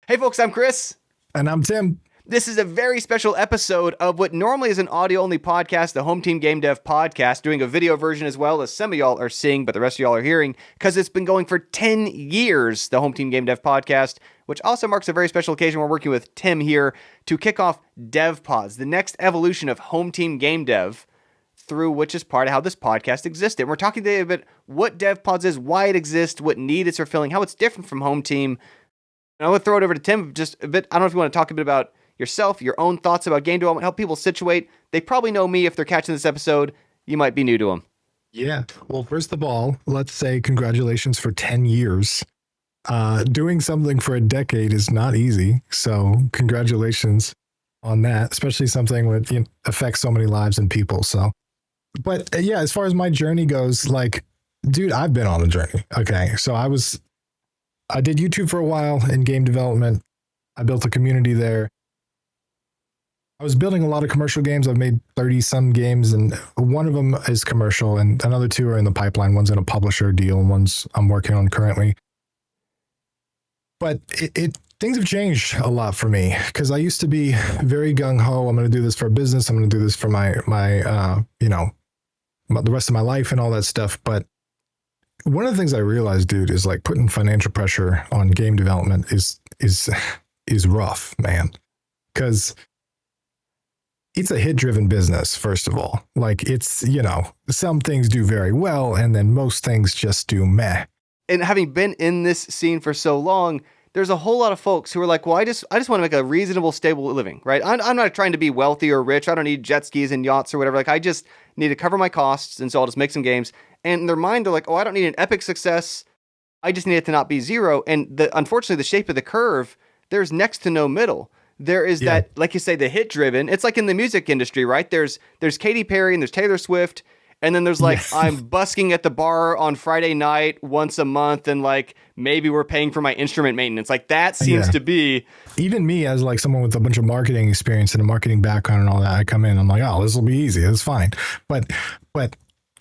Hey folks, I'm Chris. And I'm Tim. This is a very special episode of what normally is an audio-only podcast, the Home Team Game Dev Podcast, doing a video version as well, as some of y'all are seeing, but the rest of y'all are hearing, because it's been going for 10 years, the Home Team Game Dev Podcast, which also marks a very special occasion. We're working with Tim here to kick off DevPods, the next evolution of Home Team Game Dev, through which is part of how this podcast existed. And we're talking today about what DevPods is, why it exists, what need it's fulfilling, how it's different from Home Team. And I'm going to throw it over to Tim just a bit. I don't know if you want to talk a bit about yourself, your own thoughts about game development, help people situate. They probably know me if they're catching this episode. You might be new to them. Yeah. Well, first of all, let's say congratulations for 10 years. Doing something for a decade is not easy. So congratulations on that, especially something that affects so many lives and people. So, but yeah, as far as my journey goes, like, dude, I've been on a journey. Okay. So I did YouTube for a while in game development. I built a community there. I was building a lot of commercial games. I've made 30 some games, and one of them is commercial and another two are in the pipeline. One's in a publisher deal and one's I'm working on currently. But things have changed a lot for me because I used to be very gung ho. I'm going to do this for business. I'm going to do this for my the rest of my life and all that stuff. But one of the things I realized, dude, is like putting financial pressure on game development is rough, man. Because it's a hit-driven business, first of all. Like it's, some things do very well, and then most things just do meh. And having been in this scene for so long, there's a whole lot of folks who are like, well, I just want to make a reasonable, stable living, right? I'm not trying to be wealthy or rich. I don't need jet skis and yachts or whatever. Like, I just need to cover my costs, and so I'll just make some games. And in their mind, they're like, oh, I don't need an epic success. I just need it to not be zero. And unfortunately, the shape of the curve, there's next to no middle. There is that, like you say, the hit-driven. It's like in the music industry, right? There's Katy Perry and there's Taylor Swift. And then there's like, I'm busking at the bar on Friday night once a month, and like maybe we're paying for my instrument maintenance. Like that seems to be. Even me, as like someone with a bunch of marketing experience and a marketing background and all that, I come in, I'm like, oh, this will be easy. It's fine. But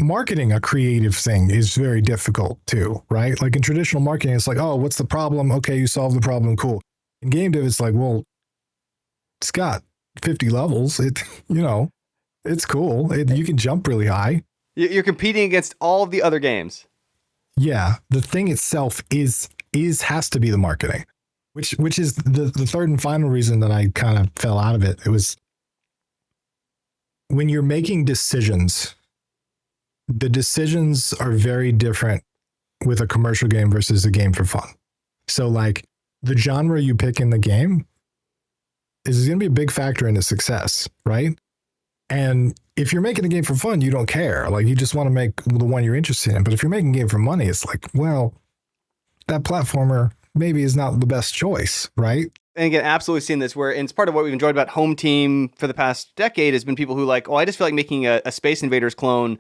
marketing a creative thing is very difficult too, right? Like in traditional marketing, it's like, oh, what's the problem? Okay, you solve the problem. Cool. In game dev, it's like, well, it's got 50 levels. It's cool. You can jump really high. You're competing against all of the other games. Yeah, the thing itself has to be the marketing, which is the third and final reason that I kind of fell out of it. It was when you're making decisions, the decisions are very different with a commercial game versus a game for fun. So like the genre you pick in the game is going to be a big factor in the success, right? And if you're making a game for fun, you don't care. Like you just want to make the one you're interested in. But if you're making a game for money, it's like, well, that platformer maybe is not the best choice, right? And again, absolutely seen this where, and it's part of what we've enjoyed about Home Team for the past decade has been people who like, oh, I just feel like making a Space Invaders clone.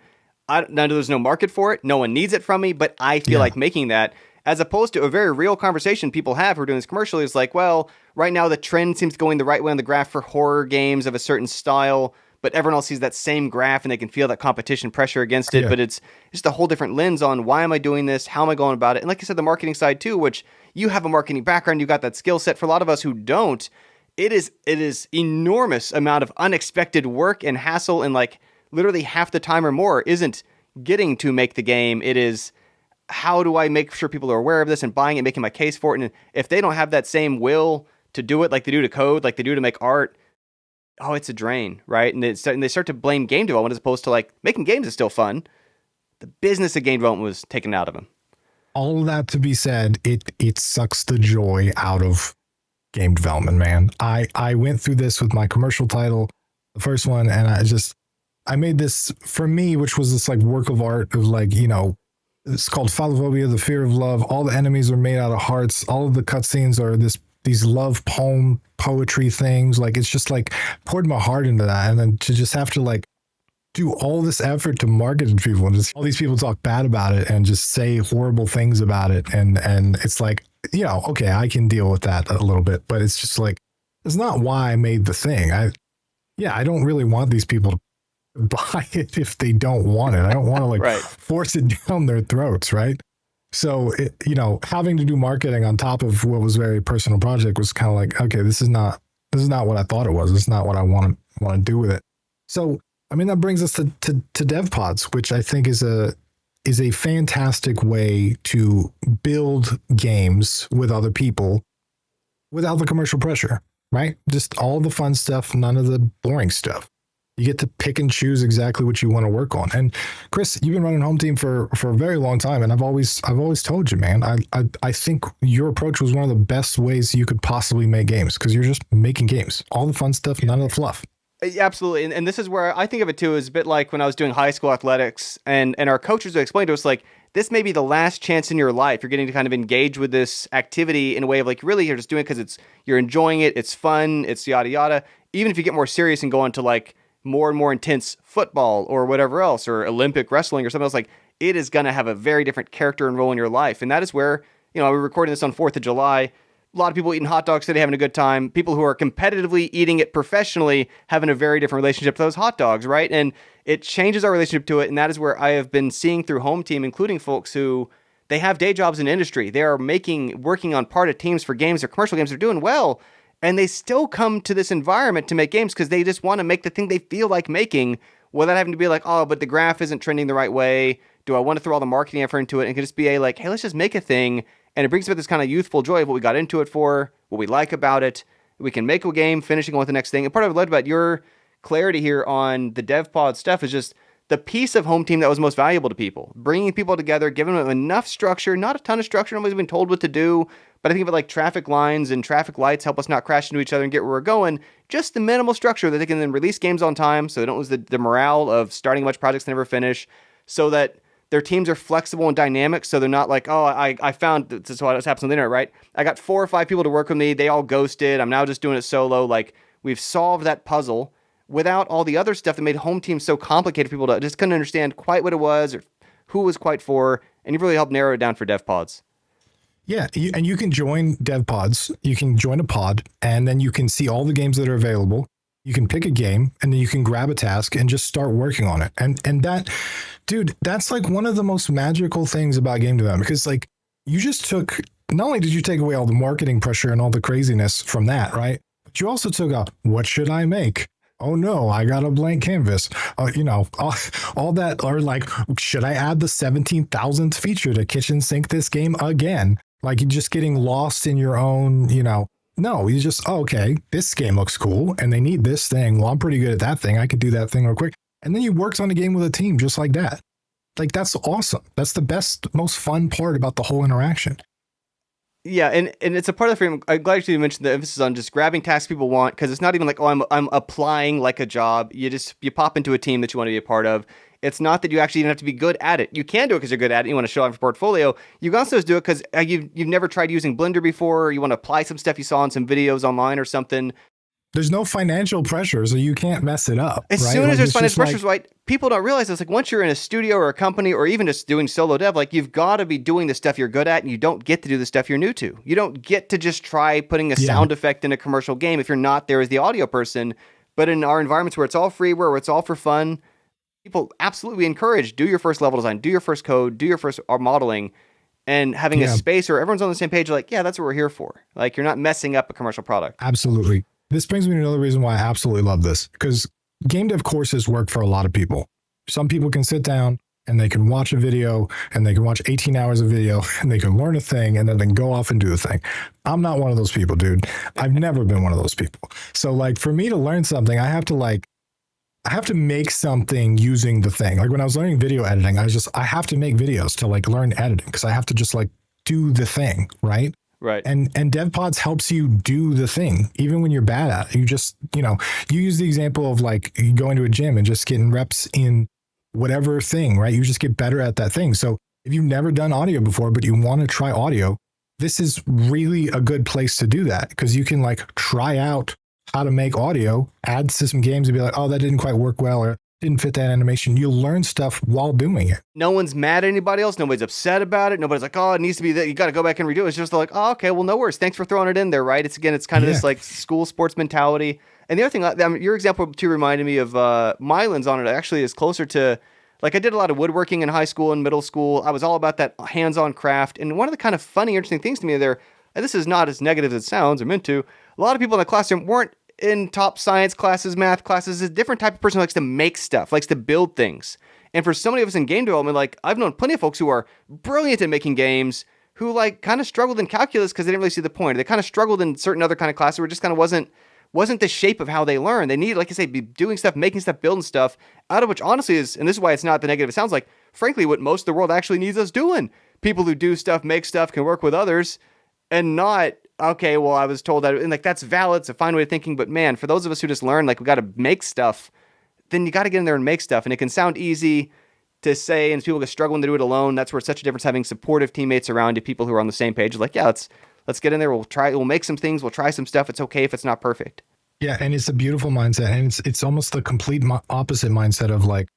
There's no market for it. No one needs it from me, but I feel like making that. As opposed to a very real conversation people have who are doing this commercially is like, well, right now the trend seems going the right way on the graph for horror games of a certain style, but everyone else sees that same graph and they can feel that competition pressure against it. But it's just a whole different lens on why am I doing this? How am I going about it? And like I said, the marketing side too, which you have a marketing background, you got that skill set. For a lot of us who don't, it is enormous amount of unexpected work and hassle, and like literally half the time or more isn't getting to make the game. It is, how do I make sure people are aware of this and buying it, making my case for it? And if they don't have that same will to do it, like they do to code, like they do to make art, oh, it's a drain, right? And they start to blame game development as opposed to like making games is still fun. The business of game development was taken out of them. All that to be said, it sucks the joy out of game development, man. I went through this with my commercial title, the first one, and I made this for me, which was this like work of art of like, it's called Phalophobia, the fear of love. All the enemies are made out of hearts. All of the cutscenes are these love poem poetry things. Like it's just like poured my heart into that, and then to just have to like do all this effort to market to people, and just all these people talk bad about it and just say horrible things about it, and it's like, okay, I can deal with that a little bit, but it's just like, it's not why I made the thing. I don't really want these people to buy it if they don't want it. I don't want to force it down their throats, right? So, having to do marketing on top of what was a very personal project was kind of like, okay, this is not what I thought it was. This is not what I want to do with it. So, I mean, that brings us to DevPods, which I think is a fantastic way to build games with other people without the commercial pressure, right? Just all the fun stuff, none of the boring stuff. You get to pick and choose exactly what you want to work on. And Chris, you've been running Home Team for a very long time, and I've always told you, man, I think your approach was one of the best ways you could possibly make games, because you're just making games, all the fun stuff, none of the fluff. Absolutely. And this is where I think of it too, is a bit like when I was doing high school athletics, and our coaches would explain to us, like, this may be the last chance in your life you're getting to kind of engage with this activity in a way of like, really, you're just doing it because you're enjoying it, it's fun, it's yada yada. Even if you get more serious and go into like more and more intense football or whatever else, or Olympic wrestling or something else, like, it is going to have a very different character and role in your life. And that is where, we're recording this on 4th of July. A lot of people eating hot dogs today, having a good time. People who are competitively eating it professionally, having a very different relationship to those hot dogs, right? And it changes our relationship to it. And that is where I have been seeing through Home Team, including folks who, they have day jobs in industry. They are working on part of teams for games or commercial games. They're doing well. And they still come to this environment to make games because they just want to make the thing they feel like making, without having to be like, oh, but the graph isn't trending the right way. Do I want to throw all the marketing effort into it? And it can just be like, hey, let's just make a thing. And it brings about this kind of youthful joy of what we got into it for, what we like about it. We can make a game, finishing on with the next thing. And part of what I loved about your clarity here on the DevPod stuff is just the piece of Home Team that was most valuable to people. Bringing people together, giving them enough structure, not a ton of structure. Nobody's been told what to do. But I think of it like traffic lines and traffic lights help us not crash into each other and get where we're going. Just the minimal structure that they can then release games on time, so they don't lose the morale of starting a bunch of projects they never finish, so that their teams are flexible and dynamic, so they're not like, oh, I found, this is what happens on the internet, right? I got 4 or 5 people to work with me. They all ghosted. I'm now just doing it solo. Like, we've solved that puzzle without all the other stuff that made Home Team so complicated for people to just couldn't understand quite what it was or who it was quite for. And you've really helped narrow it down for DevPods. Yeah, and you can join DevPods. You can join a pod, and then you can see all the games that are available. You can pick a game, and then you can grab a task and just start working on it. And that, dude, that's like one of the most magical things about game development, because like you just took, not only did you take away all the marketing pressure and all the craziness from that, right? But you also took out, what should I make? Oh no, I got a blank canvas. All that, or like, should I add the 17,000th feature to kitchen sink this game again? Like, you're just getting lost in your own, no, you just, okay, this game looks cool and they need this thing. Well, I'm pretty good at that thing. I could do that thing real quick. And then you worked on a game with a team just like that. Like, that's awesome. That's the best, most fun part about the whole interaction. Yeah, and it's a part of the frame. I'm glad you mentioned the emphasis on just grabbing tasks people want, because it's not even like, oh, I'm applying like a job. You pop into a team that you want to be a part of. It's not that you actually even have to be good at it. You can do it because you're good at it. You want to show off your portfolio. You can also just do it because you've never tried using Blender before. Or you want to apply some stuff you saw in some videos online or something. There's no financial pressure, so you can't mess it up. As right? soon like, as there's financial pressures, like, right? People don't realize this. Like, once you're in a studio or a company or even just doing solo dev, like, you've got to be doing the stuff you're good at, and you don't get to do the stuff you're new to. You don't get to just try putting a sound effect in a commercial game if you're not there as the audio person. But in our environments where it's all freeware, where it's all for fun, people absolutely encourage, do your first level design, do your first code, do your first modeling, and having a space where everyone's on the same page, like, yeah, that's what we're here for. Like, you're not messing up a commercial product. Absolutely. This brings me to another reason why I absolutely love this, because game dev courses work for a lot of people. Some people can sit down and they can watch a video and they can watch 18 hours of video and they can learn a thing and then they can go off and do the thing. I'm not one of those people, dude. I've never been one of those people. So like, for me to learn something, I have to make something using the thing. Like when I was learning video editing, I have to make videos to like learn editing, because I have to just like do the thing, right? Right. And DevPods helps you do the thing, even when you're bad at it. You just, you use the example of like going to a gym and just getting reps in whatever thing, right? You just get better at that thing. So if you've never done audio before, but you want to try audio, this is really a good place to do that, because you can like try out how to make audio, add to some games and be like, oh, that didn't quite work well, or didn't fit that animation. You'll learn stuff while doing it. No one's mad at anybody else. Nobody's upset about it. Nobody's like, oh, it needs to be that. You got to go back and redo it. It's just like, oh, okay, well, no worries. Thanks for throwing it in there, right? It's kind of this like school sports mentality. And the other thing, your example too reminded me of Mylands on it. Actually, is closer to Like I did a lot of woodworking in high school and middle school. I was all about that hands-on craft. And one of the kind of funny, interesting things to me there, and this is not as negative as it sounds or meant to, a lot of people in the classroom weren't in top science classes, math classes. A different type of person who likes to make stuff, likes to build things. And for so many of us in game development, like I've known plenty of folks who are brilliant at making games who like kind of struggled in calculus because they didn't really see the point. They kind of struggled in certain other kind of classes where it just kind of wasn't the shape of how they learn. They need, like I say, be doing stuff, making stuff, building stuff, out of which honestly is, and this is why it's not the negative it sounds like, frankly, what most of the world actually needs us doing. People who do stuff, make stuff, can work with others, and not, okay, well, I was told that, and like that's valid, it's a fine way of thinking, but man, for those of us who just learn, like we got to make stuff, then you got to get in there and make stuff, and it can sound easy to say, and people are struggling to do it alone. That's where it's such a difference having supportive teammates around you, people who are on the same page. Like, yeah, let's get in there. We'll make some things. We'll try some stuff. It's okay if it's not perfect. Yeah, and it's a beautiful mindset, and it's almost the complete opposite mindset of like,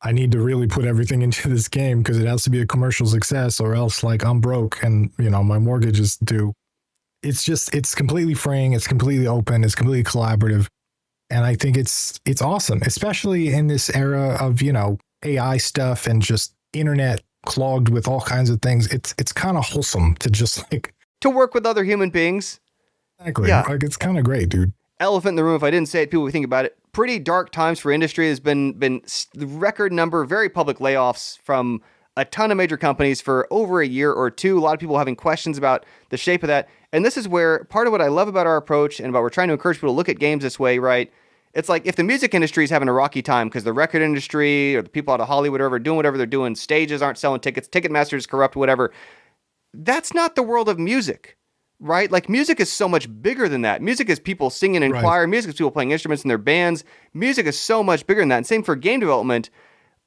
I need to really put everything into this game because it has to be a commercial success, or else like I'm broke and my mortgage is due. It's completely freeing. It's completely open. It's completely collaborative, and I think it's awesome, especially in this era of AI stuff and just internet clogged with all kinds of things. It's kind of wholesome to just like to work with other human beings. Exactly. Yeah. Like it's kind of great, dude. Elephant in the room. If I didn't say it, people would think about it. Pretty dark times for industry. There's been the record number, very public layoffs from a ton of major companies for over a year or two. A lot of people having questions about the shape of that. And this is where part of what I love about our approach and about we're trying to encourage people to look at games this way, right? It's like if the music industry is having a rocky time because the record industry or the people out of Hollywood or whatever doing whatever they're doing, stages aren't selling tickets, Ticketmaster is corrupt, whatever. That's not the world of music, right? Like music is so much bigger than that. Music is people singing in choir. Music is people playing instruments in their bands. Music is so much bigger than that. And same for game development.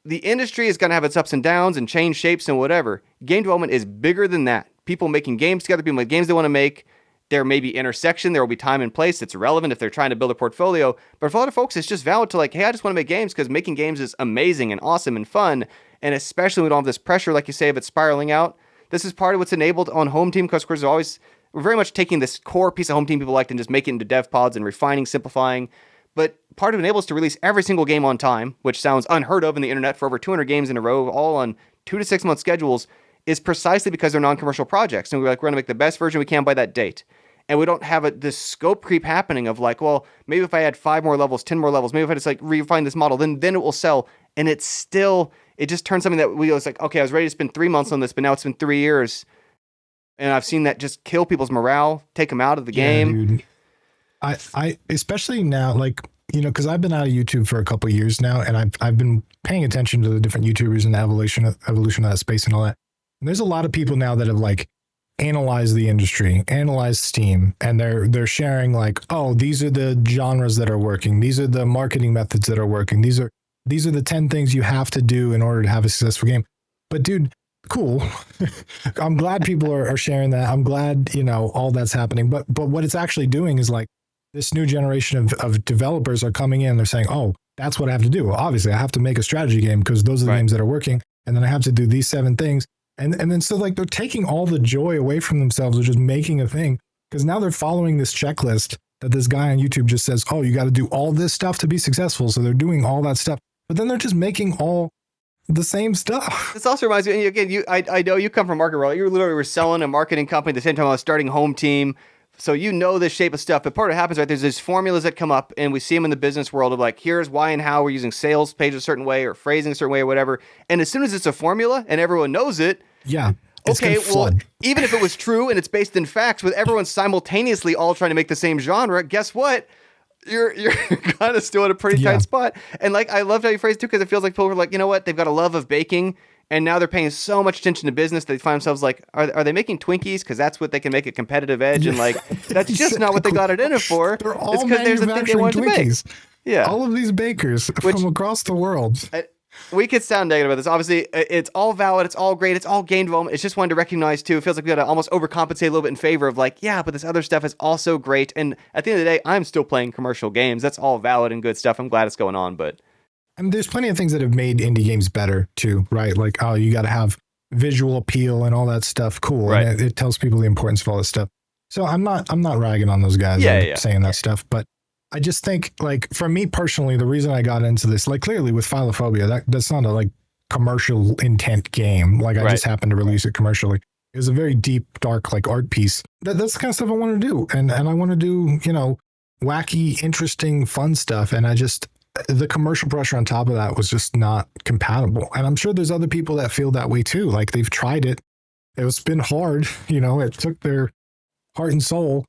The industry is going to have its ups and downs and change shapes and whatever. Game development is bigger than that. People making games together, people make games they want to make. There may be intersection. There will be time and place that's relevant if they're trying to build a portfolio. But for a lot of folks, it's just valid to like, hey, I just want to make games because making games is amazing and awesome and fun. And especially when we don't have this pressure, like you say, of it spiraling out. This is part of what's enabled on Home Team because, of course, we're very much taking this core piece of Home Team people like and just make it into dev pods and refining, simplifying. But part of it enables us to release every single game on time, which sounds unheard of in the internet for over 200 games in a row, all on 2 to 6 month schedules, is precisely because they're non-commercial projects. And we're going to make the best version we can by that date. And we don't have this scope creep happening of like, well, maybe if I add 5 more levels, 10 more levels, maybe if I just like refine this model, then it will sell. And it just turns something that we was like, okay, I was ready to spend 3 months on this, but now it's been 3 years. And I've seen that just kill people's morale, take them out of the game. Dude. I especially now, like, because I've been out of YouTube for a couple of years now, and I've been paying attention to the different YouTubers and the evolution of that space and all that. And there's a lot of people now that have like analyzed the industry, analyzed Steam, and they're sharing like, oh, these are the genres that are working. These are the marketing methods that are working. These are the 10 things you have to do in order to have a successful game. But dude, cool. I'm glad people are sharing that. I'm glad, all that's happening. But what it's actually doing is like this new generation of developers are coming in. They're saying, oh, that's what I have to do. Well, obviously, I have to make a strategy game because those are the games that are working. And then I have to do these 7 things. And then so like they're taking all the joy away from themselves of just making a thing because now they're following this checklist that this guy on YouTube just says, oh, you got to do all this stuff to be successful. So they're doing all that stuff, but then they're just making all the same stuff. This also reminds me, again, I know you come from market world. You literally were selling a marketing company at the same time I was starting Home Team. So this shape of stuff. But part of what happens, right, there's these formulas that come up and we see them in the business world of like, here's why and how we're using sales pages a certain way or phrasing a certain way or whatever. And as soon as it's a formula and everyone knows it, yeah. Okay, well, even if it was true and it's based in facts with everyone simultaneously all trying to make the same genre, guess what? You're kind of still in a pretty tight spot. And like, I loved how you phrased it too, because it feels like people are like, you know what? They've got a love of baking. And now they're paying so much attention to business, they find themselves like, are they making Twinkies? Because that's what they can make a competitive edge. And like, that's just not what they got it in it for. They're all manufacturing Twinkies. Yeah. All of these bakers from across the world. We could sound negative about this. Obviously, it's all valid. It's all great. It's all game development. It's just one to recognize, too. It feels like we got to almost overcompensate a little bit in favor of like, yeah, but this other stuff is also great. And at the end of the day, I'm still playing commercial games. That's all valid and good stuff. I'm glad it's going on, but... I mean, there's plenty of things that have made indie games better, too, right? Like, oh, you got to have visual appeal and all that stuff. Cool. Right. And it tells people the importance of all this stuff. So I'm not ragging on those guys saying that stuff, but I just think, like, for me personally, the reason I got into this, like, clearly with Philophobia, that's not a like commercial intent game. Like, I just happened to release it commercially. It was a very deep, dark, like art piece. That's the kind of stuff I want to do, and I want to do, you know, wacky, interesting, fun stuff. And I just, the commercial pressure on top of that was just not compatible. And I'm sure there's other people that feel that way too. Like, they've tried it. It's been hard, you know. It took their heart and soul.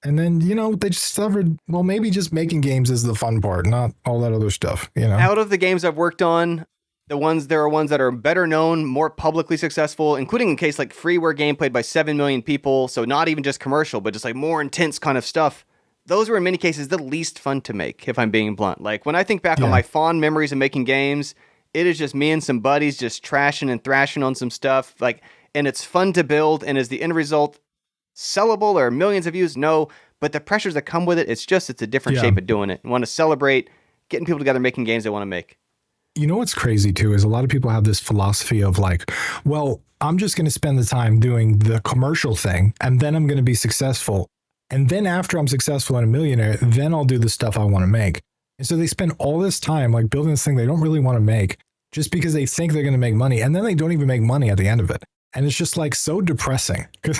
And then, you know, they discovered, well, maybe just making games is the fun part, not all that other stuff, you know? Out of the games I've worked on, there are ones that are better known, more publicly successful, including in case like freeware game played by 7 million people. So not even just commercial, but just like more intense kind of stuff. Those were in many cases the least fun to make, if I'm being blunt. Like when I think back on my fond memories of making games, it is just me and some buddies just trashing and thrashing on some stuff. Like, and it's fun to build. And is the end result sellable or millions of views? No, but the pressures that come with it, it's a different shape of doing it. I want to celebrate getting people together making games they want to make. You know what's crazy too is a lot of people have this philosophy of like, well, I'm just going to spend the time doing the commercial thing and then I'm going to be successful. And then after I'm successful and a millionaire, then I'll do the stuff I want to make. And so they spend all this time like building this thing they don't really want to make just because they think they're going to make money. And then they don't even make money at the end of it. And it's just like so depressing because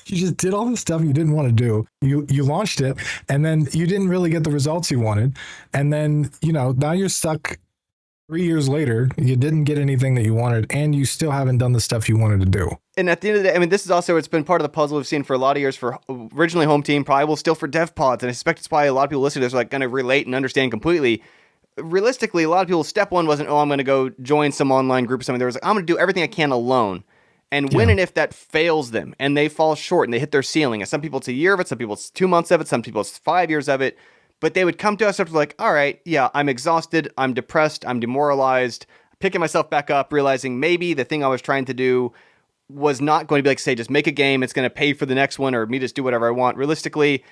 you just did all this stuff you didn't want to do. You launched it and then you didn't really get the results you wanted. And then, you know, now you're stuck 3 years later. You didn't get anything that you wanted and you still haven't done the stuff you wanted to do. And at the end of the day, I mean, this is also, it's been part of the puzzle we've seen for a lot of years for originally Home Team, probably will still for DevPods. And I suspect it's why a lot of people listening to this are like going to relate and understand completely. Realistically, a lot of people, step one wasn't, oh, I'm going to go join some online group or something. There was like, I'm going to do everything I can alone. And when and if that fails them and they fall short and they hit their ceiling, and some people it's a year of it, some people it's 2 months of it, some people it's 5 years of it, but they would come to us after like, all right, yeah, I'm exhausted, I'm depressed, I'm demoralized, picking myself back up, realizing maybe the thing I was trying to do was not going to be like, say, just make a game, it's going to pay for the next one, or me just do whatever I want. Realistically,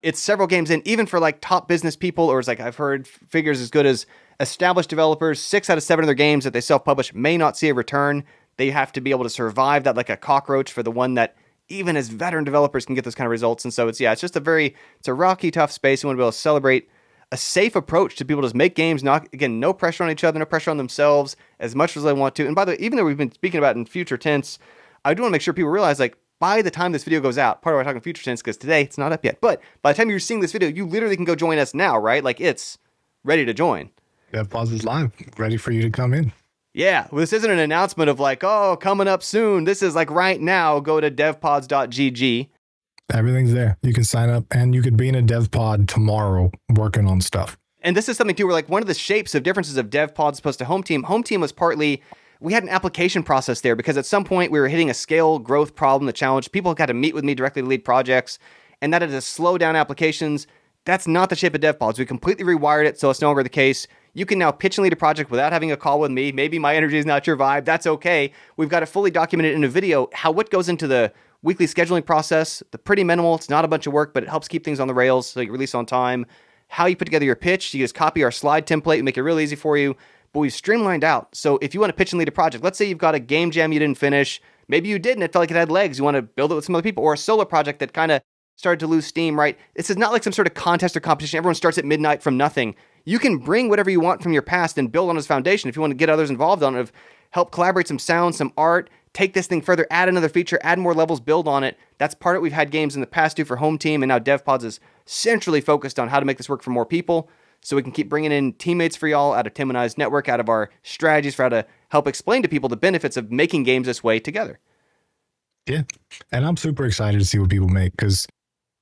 it's several games in, even for like top business people, or it's like I've heard figures as good as established developers, 6 out of 7 of their games that they self-publish may not see a return. They have to be able to survive that like a cockroach for the one that even as veteran developers can get those kind of results. And so it's just it's a rocky, tough space. We want to be able to celebrate a safe approach to people to just make games. Not, again, no pressure on each other, no pressure on themselves as much as they want to. And by the way, even though we've been speaking about it in future tense, I do want to make sure people realize like by the time this video goes out, part of why we're talking future tense, because today it's not up yet, but by the time you're seeing this video, you literally can go join us now, right? Like it's ready to join. DevPods is live, ready for you to come in. Yeah, well, this isn't an announcement of like, oh, coming up soon. This is like right now, go to devpods.gg. Everything's there. You can sign up and you could be in a DevPod tomorrow working on stuff. And this is something too, where like one of the shapes of differences of DevPods opposed to Home Team. Home Team was partly, we had an application process there because at some point we were hitting a scale growth problem, the challenge. People got to meet with me directly to lead projects, and that had to slow down applications. That's not the shape of DevPods. We completely rewired it so it's no longer the case. You can now pitch and lead a project without having a call with me. Maybe my energy is not your vibe. That's okay. We've got it fully documented in a video, what goes into the weekly scheduling process. The pretty minimal. It's not a bunch of work, but it helps keep things on the rails so you release on time. How you put together your pitch. You just copy our slide template and make it real easy for you. But we've streamlined out. So if you want to pitch and lead a project, let's say you've got a game jam you didn't finish. Maybe you did and it felt like it had legs. You want to build it with some other people, or a solo project that kind of started to lose steam, right? This is not like some sort of contest or competition. Everyone starts at midnight from nothing. You can bring whatever you want from your past and build on its foundation. If you want to get others involved on it, help collaborate some sound, some art, take this thing further, add another feature, add more levels, build on it. That's part of it. We've had games in the past do for Home Team, and now DevPods is centrally focused on how to make this work for more people so we can keep bringing in teammates for y'all out of Tim and I's network, out of our strategies for how to help explain to people the benefits of making games this way together. Yeah, and I'm super excited to see what people make because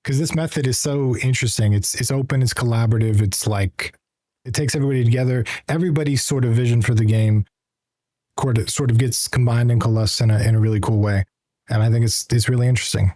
this method is so interesting. It's open, it's collaborative, it's like it takes everybody together. Everybody's sort of vision for the game sort of gets combined and coalesced in a really cool way. And I think it's really interesting.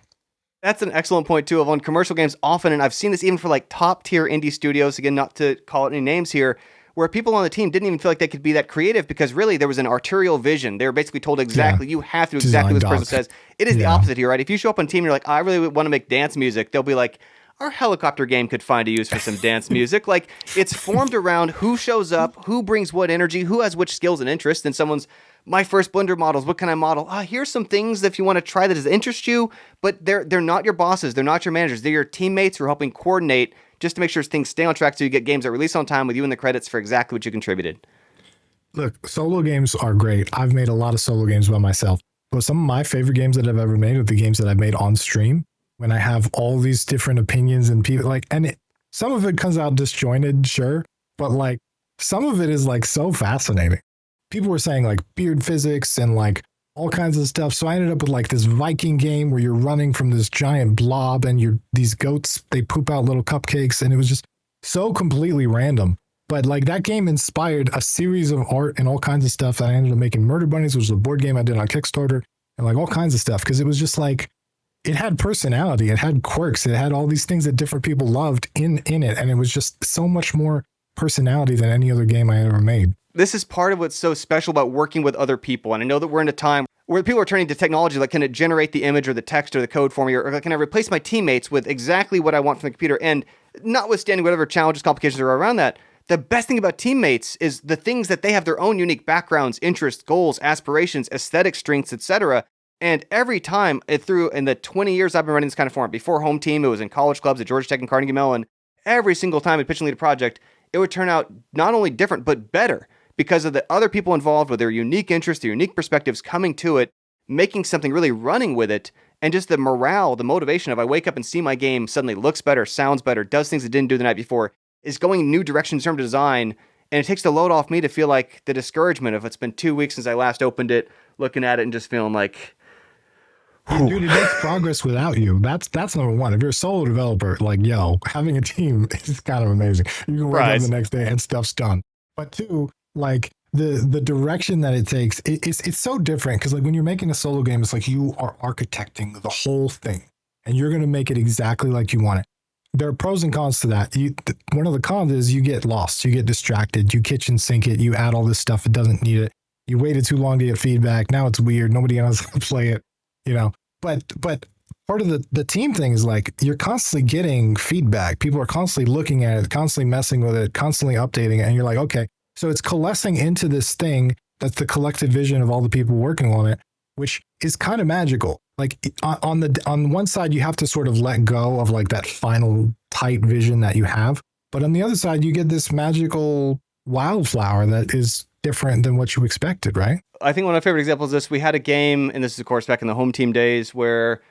That's an excellent point too, of on commercial games often, and I've seen this even for like top tier indie studios, again, not to call it any names here, where people on the team didn't even feel like they could be that creative because really there was an arterial vision. They were basically told exactly, you have to do exactly what this person says. It is the opposite here, right? If you show up on team and you're like, I really want to make dance music, they'll be like, our helicopter game could find a use for some dance music. Like, it's formed around who shows up, who brings what energy, who has which skills and interests. And someone's my first Blender models. What can I model? Here's some things if you want to try that interest you, but they're not your bosses. They're not your managers. They're your teammates who are helping coordinate just to make sure things stay on track so you get games that release on time with you in the credits for exactly what you contributed. Look, solo games are great. I've made a lot of solo games by myself. But some of my favorite games that I've ever made are the games that I've made on stream when I have all these different opinions and people some of it comes out disjointed, sure, but like some of it is like so fascinating. People were saying like beard physics and like all kinds of stuff. So I ended up with like this Viking game where you're running from this giant blob and these goats, they poop out little cupcakes, and it was just so completely random. But like that game inspired a series of art and all kinds of stuff. I ended up making Murder Bunnies, which was a board game I did on Kickstarter, and like all kinds of stuff, because it was just like it had personality, it had quirks, it had all these things that different people loved in it, and it was just so much more personality than any other game I ever made. This is part of what's so special about working with other people. And I know that we're in a time where people are turning to technology, like, can it generate the image or the text or the code for me? Or can I replace my teammates with exactly what I want from the computer? And notwithstanding whatever challenges, complications are around that, the best thing about teammates is the things that they have their own unique backgrounds, interests, goals, aspirations, aesthetic strengths, etc. And every time in the 20 years I've been running this kind of format, before Home Team, it was in college clubs at Georgia Tech and Carnegie Mellon, every single time I'd pitch and lead a project, it would turn out not only different, but better, because of the other people involved with their unique interests, their unique perspectives coming to it, making something, really running with it, and just the morale, the motivation of I wake up and see my game suddenly looks better, sounds better, does things it didn't do the night before, is going in new directions in terms of design, and it takes the load off me to feel like the discouragement of it's been 2 weeks since I last opened it, looking at it and just feeling like, dude, it makes progress without you. That's number one. If you're a solo developer, like, yo, having a team is kind of amazing. You can wake up the next day and stuff's done. But two, like the direction that it takes, it's so different, because like when you're making a solo game, it's like you are architecting the whole thing and you're going to make it exactly like you want it. There are pros and cons to that. One of the cons is you get lost, you get distracted, you kitchen sink it, you add all this stuff, it doesn't need it. You waited too long to get feedback. Now it's weird. Nobody knows how to play it, But part of the team thing is like you're constantly getting feedback. People are constantly looking at it, constantly messing with it, constantly updating it. And you're like, okay, so it's coalescing into this thing that's the collective vision of all the people working on it, which is kind of magical. Like on one side, you have to sort of let go of like that final tight vision that you have. But on the other side, you get this magical wildflower that is different than what you expected, right? I think one of my favorite examples of this, we had a game, and this is of course back in the Home Team days, where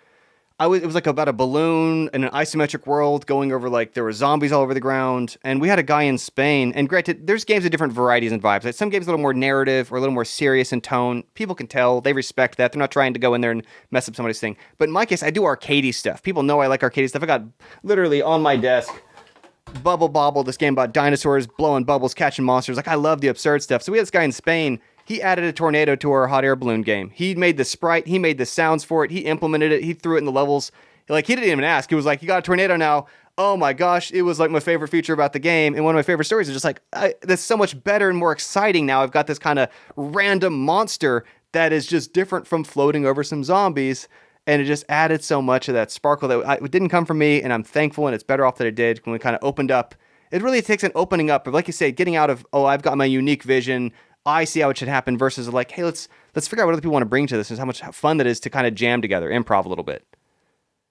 it was like about a balloon in an isometric world going over, like, there were zombies all over the ground, and we had a guy in Spain, and granted, there's games of different varieties and vibes. Like, some games a little more narrative or a little more serious in tone. People can tell, they respect that. They're not trying to go in there and mess up somebody's thing. But in my case, I do arcadey stuff. People know I like arcadey stuff. I got literally on my desk Bubble Bobble, this game about dinosaurs blowing bubbles, catching monsters. Like, I love the absurd stuff. So we had this guy in Spain. He added a tornado to our hot air balloon game. He made the sprite. He made the sounds for it. He implemented it. He threw it in the levels. Like, he didn't even ask. He was like, you got a tornado now. Oh my gosh. It was like my favorite feature about the game. And one of my favorite stories is just like, that's so much better and more exciting now. I've got this kind of random monster that is just different from floating over some zombies. And it just added so much of that sparkle that it didn't come from me. And I'm thankful, and it's better off that it did when we kind of opened up. It really takes an opening up of, like you say, getting out of, I've got my unique vision, I see how it should happen, versus like, hey, let's figure out what other people want to bring to this, and how much fun that is to kind of jam together, improv a little bit.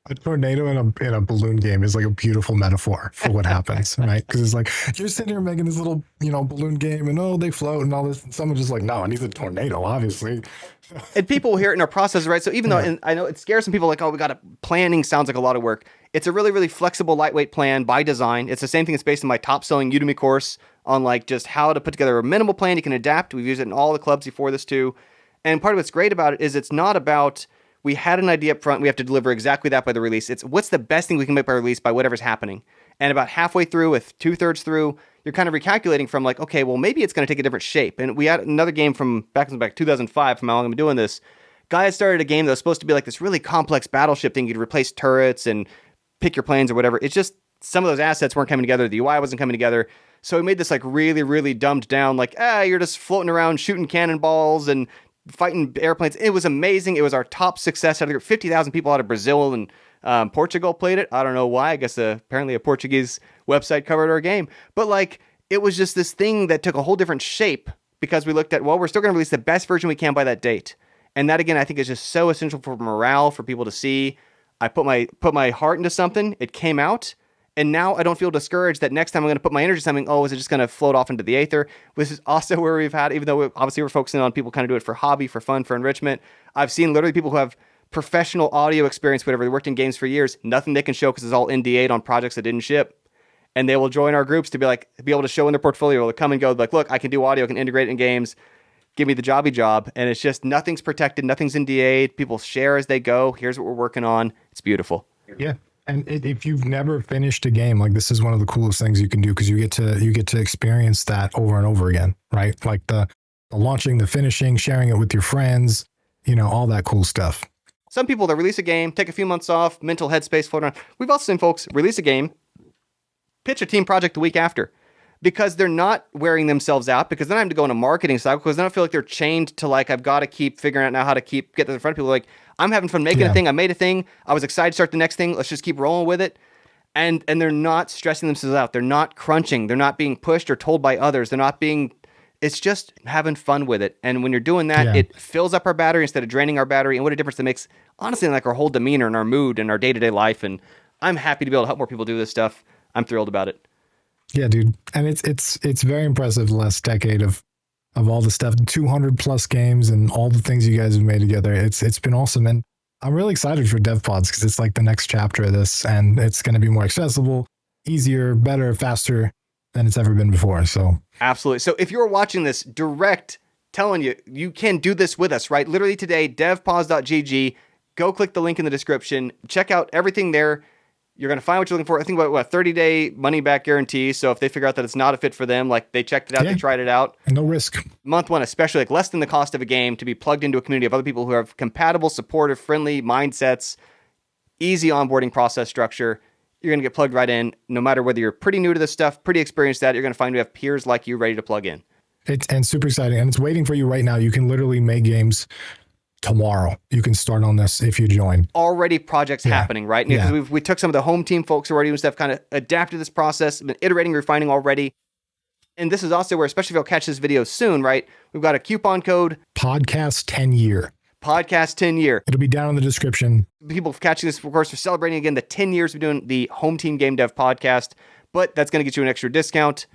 A tornado in a balloon game is like a beautiful metaphor for what happens, right? Because it's like you're sitting here making this little, balloon game, and they float and all this, and someone's just like, no, I need a tornado, obviously. And people will hear it in our process, right? So even though, and I know it scares some people, like, we got planning sounds like a lot of work. It's a really, really flexible, lightweight plan by design. It's the same thing that's based on my top-selling Udemy course on like just how to put together a minimal plan you can adapt. We've used it in all the clubs before this too. And part of what's great about it is it's not about, we had an idea up front, we have to deliver exactly that by the release. It's what's the best thing we can make by release by whatever's happening. And about halfway through, with 2/3 through, you're kind of recalculating from like, okay, well, maybe it's going to take a different shape. And we had another game from back 2005, from how long I've been doing this. Guy had started a game that was supposed to be like this really complex battleship thing. You'd replace turrets and pick your planes or whatever. It's just some of those assets weren't coming together. The UI wasn't coming together. So we made this like really, really dumbed down, like, you're just floating around shooting cannonballs and fighting airplanes. It was amazing. It was our top success. 50,000 people out of Brazil and Portugal played it. I don't know why. I guess apparently a Portuguese website covered our game. But like, it was just this thing that took a whole different shape because we looked at, well, we're still going to release the best version we can by that date. And that, again, I think is just so essential for morale, for people to see. I put my heart into something. It came out. And now I don't feel discouraged that next time I'm going to put my energy into something, oh, is it just going to float off into the aether? This is also where we've had, even though obviously we're focusing on people kind of do it for hobby, for fun, for enrichment. I've seen literally people who have professional audio experience, whatever. They worked in games for years. Nothing they can show because it's all NDA'd on projects that didn't ship. And they will join our groups to be able to show in their portfolio. They'll come and go like, look, I can do audio, I can integrate it in games. Give me the jobby job. And it's just nothing's protected, nothing's NDA'd. People share as they go. Here's what we're working on. It's beautiful. Yeah. And if you've never finished a game, like this is one of the coolest things you can do because you get to experience that over and over again, right? Like the launching, the finishing, sharing it with your friends, all that cool stuff. Some people that release a game, take a few months off, mental headspace float around. We've also seen folks release a game, pitch a team project the week after because they're not wearing themselves out, because they're not having to go on a marketing cycle, because they don't feel like they're chained to like, I've got to keep figuring out now how to get to the front of people. Like, I'm having fun making a thing. I made a thing. I was excited to start the next thing. Let's just keep rolling with it. And they're not stressing themselves out. They're not crunching. They're not being pushed or told by others. They're not being, it's just having fun with it. And when you're doing that, it fills up our battery instead of draining our battery. And what a difference it makes, honestly, in like our whole demeanor and our mood and our day-to-day life. And I'm happy to be able to help more people do this stuff. I'm thrilled about it. Yeah, dude. And it's very impressive the last decade of all the stuff, 200 plus games and all the things you guys have made together. It's been awesome. And I'm really excited for DevPods because it's like the next chapter of this, and it's going to be more accessible, easier, better, faster than it's ever been before. So absolutely. So if you're watching this direct, telling you can do this with us, right? Literally today, devpods.gg, go click the link in the description, check out everything there. You're going to find what you're looking for. I think about a 30-day money-back guarantee. So if they figure out that it's not a fit for them, like they checked it out, they tried it out. No risk. Month one, especially, like less than the cost of a game, to be plugged into a community of other people who have compatible, supportive, friendly mindsets, easy onboarding process structure. You're going to get plugged right in. No matter whether you're pretty new to this stuff, pretty experienced at it, you're going to find we have peers like you ready to plug in. And super exciting. And it's waiting for you right now. You can literally make games tomorrow. You can start on this if you join. Already projects happening, right? Because we took some of the home team folks who are already doing stuff, kind of adapted this process, been iterating, refining already. And this is also where, especially if you'll catch this video soon, right? We've got a coupon code. Podcast 10 year. Podcast 10 year. It'll be down in the description. People catching this, of course, are celebrating again the 10 years of doing the Home Team Game Dev podcast. But that's going to get you an extra discount.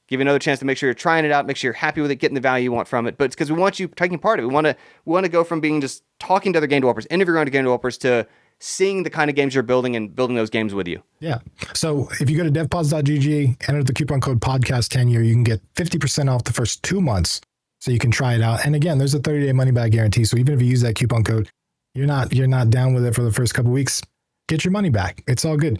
Give you another chance to make sure you're trying it out, make sure you're happy with it, getting the value you want from it. But it's because we want you taking part of it. We want to go from being just talking to other game developers, interviewing other game developers, to seeing the kind of games you're building and building those games with you. Yeah. So if you go to devpods.gg, enter the coupon code podcast10year, you can get 50% off the first 2 months. So you can try it out. And again, there's a 30-day money-back guarantee. So even if you use that coupon code, you're not down with it for the first couple of weeks, get your money back. It's all good.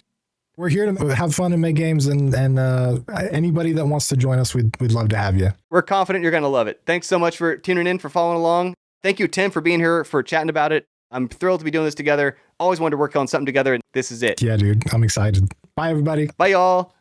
We're here to have fun and make games, and anybody that wants to join us, we'd love to have you. We're confident you're going to love it. Thanks so much for tuning in, for following along. Thank you, Tim, for being here, for chatting about it. I'm thrilled to be doing this together. Always wanted to work on something together, and this is it. Yeah, dude. I'm excited. Bye, everybody. Bye, y'all.